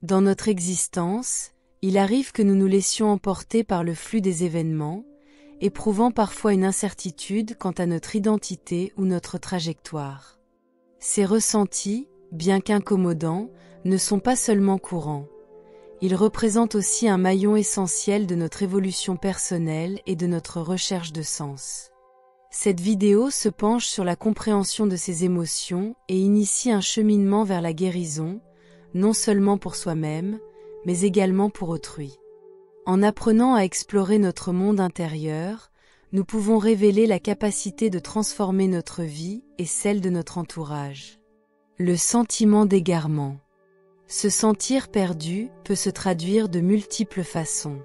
Dans notre existence, il arrive que nous nous laissions emporter par le flux des événements, éprouvant parfois une incertitude quant à notre identité ou notre trajectoire. Ces ressentis, bien qu'incommodants, ne sont pas seulement courants. Ils représentent aussi un maillon essentiel de notre évolution personnelle et de notre recherche de sens. Cette vidéo se penche sur la compréhension de ces émotions et initie un cheminement vers la guérison, non seulement pour soi-même, mais également pour autrui. En apprenant à explorer notre monde intérieur, nous pouvons révéler la capacité de transformer notre vie et celle de notre entourage. Le sentiment d'égarement. Se sentir perdu peut se traduire de multiples façons.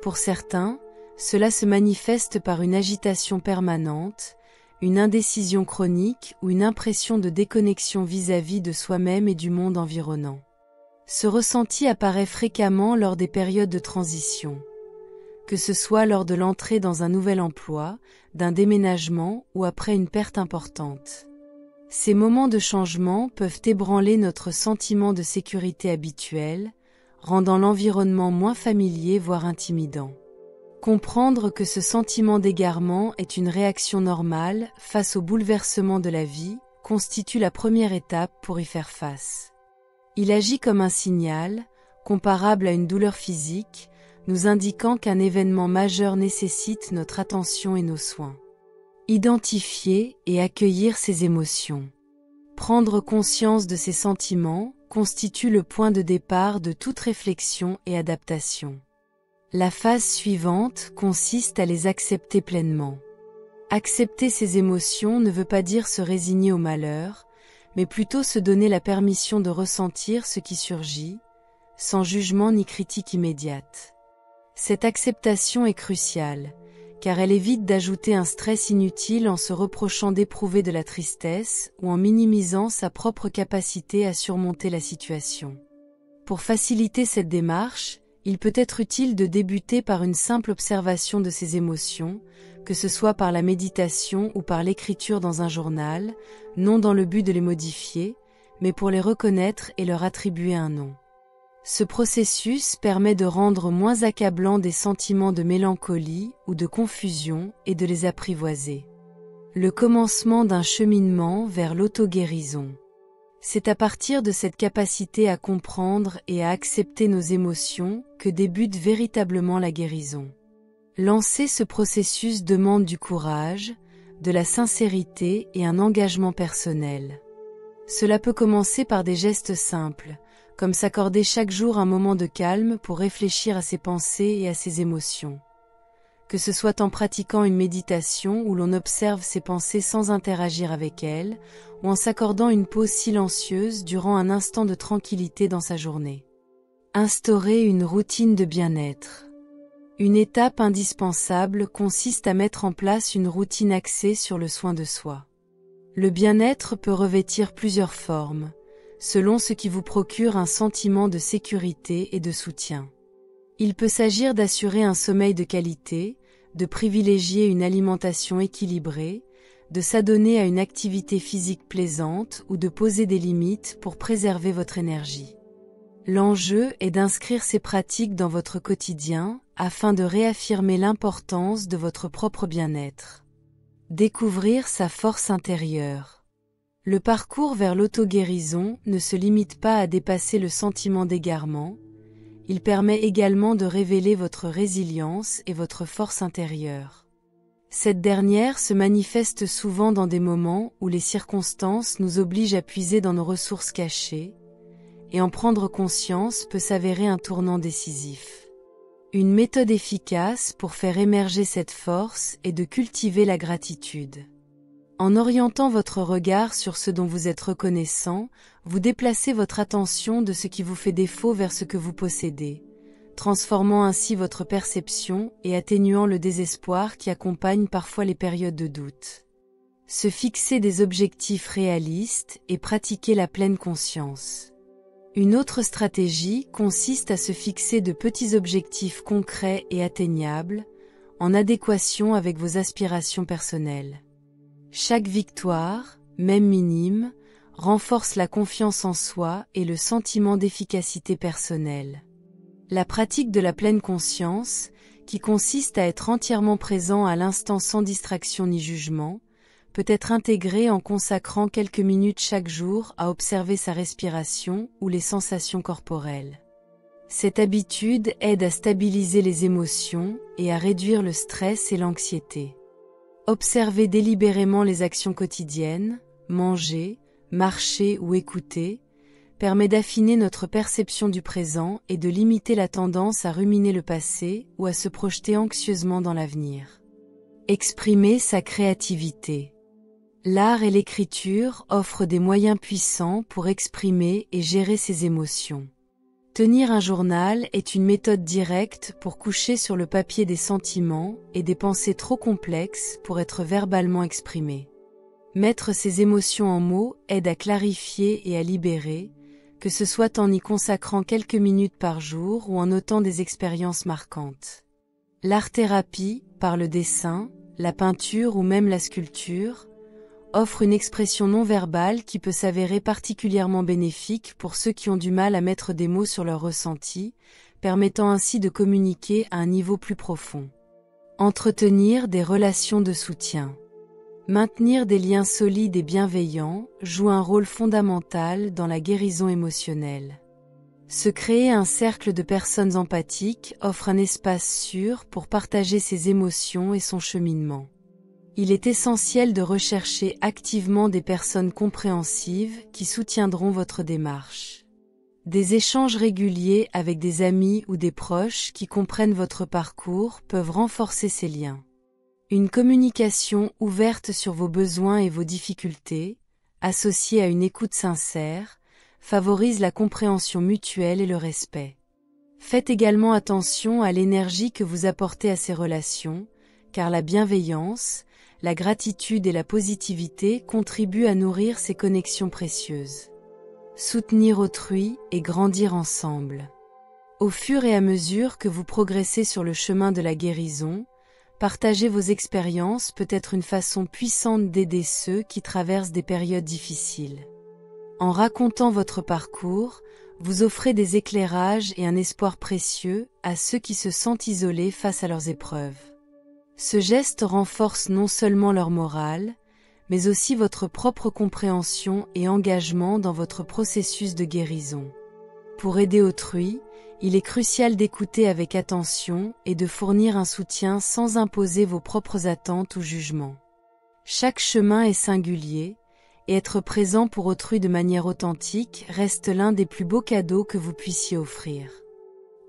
Pour certains, cela se manifeste par une agitation permanente, une indécision chronique ou une impression de déconnexion vis-à-vis de soi-même et du monde environnant. Ce ressenti apparaît fréquemment lors des périodes de transition, que ce soit lors de l'entrée dans un nouvel emploi, d'un déménagement ou après une perte importante. Ces moments de changement peuvent ébranler notre sentiment de sécurité habituel, rendant l'environnement moins familier voire intimidant. Comprendre que ce sentiment d'égarement est une réaction normale face au bouleversement de la vie constitue la première étape pour y faire face. Il agit comme un signal, comparable à une douleur physique, nous indiquant qu'un événement majeur nécessite notre attention et nos soins. Identifier et accueillir ces émotions. Prendre conscience de ces sentiments constitue le point de départ de toute réflexion et adaptation. La phase suivante consiste à les accepter pleinement. Accepter ces émotions ne veut pas dire se résigner au malheur, mais plutôt se donner la permission de ressentir ce qui surgit, sans jugement ni critique immédiate. Cette acceptation est cruciale, car elle évite d'ajouter un stress inutile en se reprochant d'éprouver de la tristesse ou en minimisant sa propre capacité à surmonter la situation. Pour faciliter cette démarche, il peut être utile de débuter par une simple observation de ces émotions, que ce soit par la méditation ou par l'écriture dans un journal, non dans le but de les modifier, mais pour les reconnaître et leur attribuer un nom. Ce processus permet de rendre moins accablants des sentiments de mélancolie ou de confusion et de les apprivoiser. Le commencement d'un cheminement vers l'auto-guérison. C'est à partir de cette capacité à comprendre et à accepter nos émotions que débute véritablement la guérison. Lancer ce processus demande du courage, de la sincérité et un engagement personnel. Cela peut commencer par des gestes simples, comme s'accorder chaque jour un moment de calme pour réfléchir à ses pensées et à ses émotions. Que ce soit en pratiquant une méditation où l'on observe ses pensées sans interagir avec elles, ou en s'accordant une pause silencieuse durant un instant de tranquillité dans sa journée. Instaurer une routine de bien-être. Une étape indispensable consiste à mettre en place une routine axée sur le soin de soi. Le bien-être peut revêtir plusieurs formes, selon ce qui vous procure un sentiment de sécurité et de soutien. Il peut s'agir d'assurer un sommeil de qualité, de privilégier une alimentation équilibrée, de s'adonner à une activité physique plaisante ou de poser des limites pour préserver votre énergie. L'enjeu est d'inscrire ces pratiques dans votre quotidien afin de réaffirmer l'importance de votre propre bien-être. Découvrir sa force intérieure. Le parcours vers l'auto-guérison ne se limite pas à dépasser le sentiment d'égarement, il permet également de révéler votre résilience et votre force intérieure. Cette dernière se manifeste souvent dans des moments où les circonstances nous obligent à puiser dans nos ressources cachées, et en prendre conscience peut s'avérer un tournant décisif. Une méthode efficace pour faire émerger cette force est de cultiver la gratitude. En orientant votre regard sur ce dont vous êtes reconnaissant, vous déplacez votre attention de ce qui vous fait défaut vers ce que vous possédez, transformant ainsi votre perception et atténuant le désespoir qui accompagne parfois les périodes de doute. Se fixer des objectifs réalistes et pratiquer la pleine conscience. Une autre stratégie consiste à se fixer de petits objectifs concrets et atteignables, en adéquation avec vos aspirations personnelles. Chaque victoire, même minime, renforce la confiance en soi et le sentiment d'efficacité personnelle. La pratique de la pleine conscience, qui consiste à être entièrement présent à l'instant sans distraction ni jugement, peut être intégrée en consacrant quelques minutes chaque jour à observer sa respiration ou les sensations corporelles. Cette habitude aide à stabiliser les émotions et à réduire le stress et l'anxiété. Observer délibérément les actions quotidiennes, manger, marcher ou écouter, permet d'affiner notre perception du présent et de limiter la tendance à ruminer le passé ou à se projeter anxieusement dans l'avenir. Exprimer sa créativité. L'art et l'écriture offrent des moyens puissants pour exprimer et gérer ses émotions. Tenir un journal est une méthode directe pour coucher sur le papier des sentiments et des pensées trop complexes pour être verbalement exprimées. Mettre ses émotions en mots aide à clarifier et à libérer, que ce soit en y consacrant quelques minutes par jour ou en notant des expériences marquantes. L'art-thérapie, par le dessin, la peinture ou même la sculpture, offre une expression non verbale qui peut s'avérer particulièrement bénéfique pour ceux qui ont du mal à mettre des mots sur leurs ressentis, permettant ainsi de communiquer à un niveau plus profond. Entretenir des relations de soutien. Maintenir des liens solides et bienveillants joue un rôle fondamental dans la guérison émotionnelle. Se créer un cercle de personnes empathiques offre un espace sûr pour partager ses émotions et son cheminement. Il est essentiel de rechercher activement des personnes compréhensives qui soutiendront votre démarche. Des échanges réguliers avec des amis ou des proches qui comprennent votre parcours peuvent renforcer ces liens. Une communication ouverte sur vos besoins et vos difficultés, associée à une écoute sincère, favorise la compréhension mutuelle et le respect. Faites également attention à l'énergie que vous apportez à ces relations, car la bienveillance, la gratitude et la positivité contribuent à nourrir ces connexions précieuses. Soutenir autrui et grandir ensemble. Au fur et à mesure que vous progressez sur le chemin de la guérison, partager vos expériences peut être une façon puissante d'aider ceux qui traversent des périodes difficiles. En racontant votre parcours, vous offrez des éclairages et un espoir précieux à ceux qui se sentent isolés face à leurs épreuves. Ce geste renforce non seulement leur morale, mais aussi votre propre compréhension et engagement dans votre processus de guérison. Pour aider autrui, il est crucial d'écouter avec attention et de fournir un soutien sans imposer vos propres attentes ou jugements. Chaque chemin est singulier, et être présent pour autrui de manière authentique reste l'un des plus beaux cadeaux que vous puissiez offrir.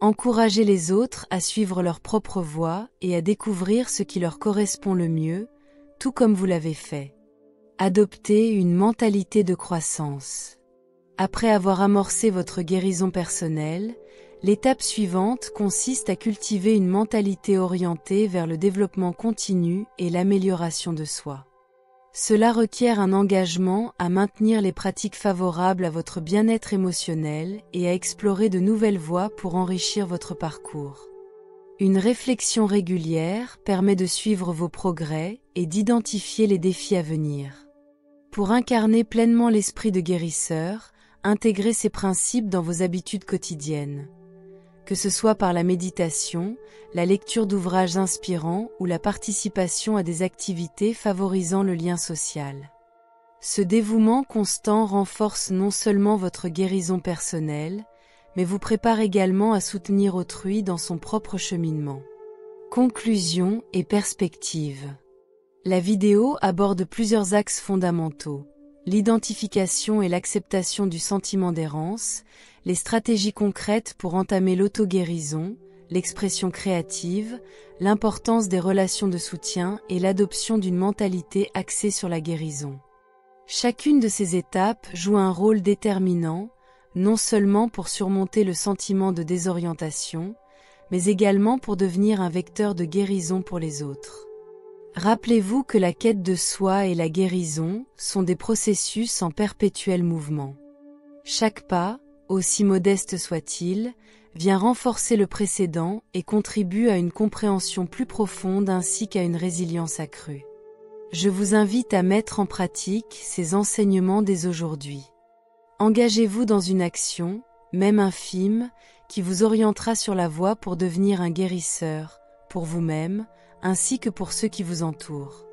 Encouragez les autres à suivre leur propre voie et à découvrir ce qui leur correspond le mieux, tout comme vous l'avez fait. Adoptez une mentalité de croissance. Après avoir amorcé votre guérison personnelle, l'étape suivante consiste à cultiver une mentalité orientée vers le développement continu et l'amélioration de soi. Cela requiert un engagement à maintenir les pratiques favorables à votre bien-être émotionnel et à explorer de nouvelles voies pour enrichir votre parcours. Une réflexion régulière permet de suivre vos progrès et d'identifier les défis à venir. Pour incarner pleinement l'esprit de guérisseur, intégrez ces principes dans vos habitudes quotidiennes. Que ce soit par la méditation, la lecture d'ouvrages inspirants ou la participation à des activités favorisant le lien social. Ce dévouement constant renforce non seulement votre guérison personnelle, mais vous prépare également à soutenir autrui dans son propre cheminement. Conclusion et perspective. La vidéo aborde plusieurs axes fondamentaux: l'identification et l'acceptation du sentiment d'errance, les stratégies concrètes pour entamer l'auto-guérison, l'expression créative, l'importance des relations de soutien et l'adoption d'une mentalité axée sur la guérison. Chacune de ces étapes joue un rôle déterminant, non seulement pour surmonter le sentiment de désorientation, mais également pour devenir un vecteur de guérison pour les autres. Rappelez-vous que la quête de soi et la guérison sont des processus en perpétuel mouvement. Chaque pas, aussi modeste soit-il, vient renforcer le précédent et contribue à une compréhension plus profonde ainsi qu'à une résilience accrue. Je vous invite à mettre en pratique ces enseignements dès aujourd'hui. Engagez-vous dans une action, même infime, qui vous orientera sur la voie pour devenir un guérisseur, pour vous-même, ainsi que pour ceux qui vous entourent.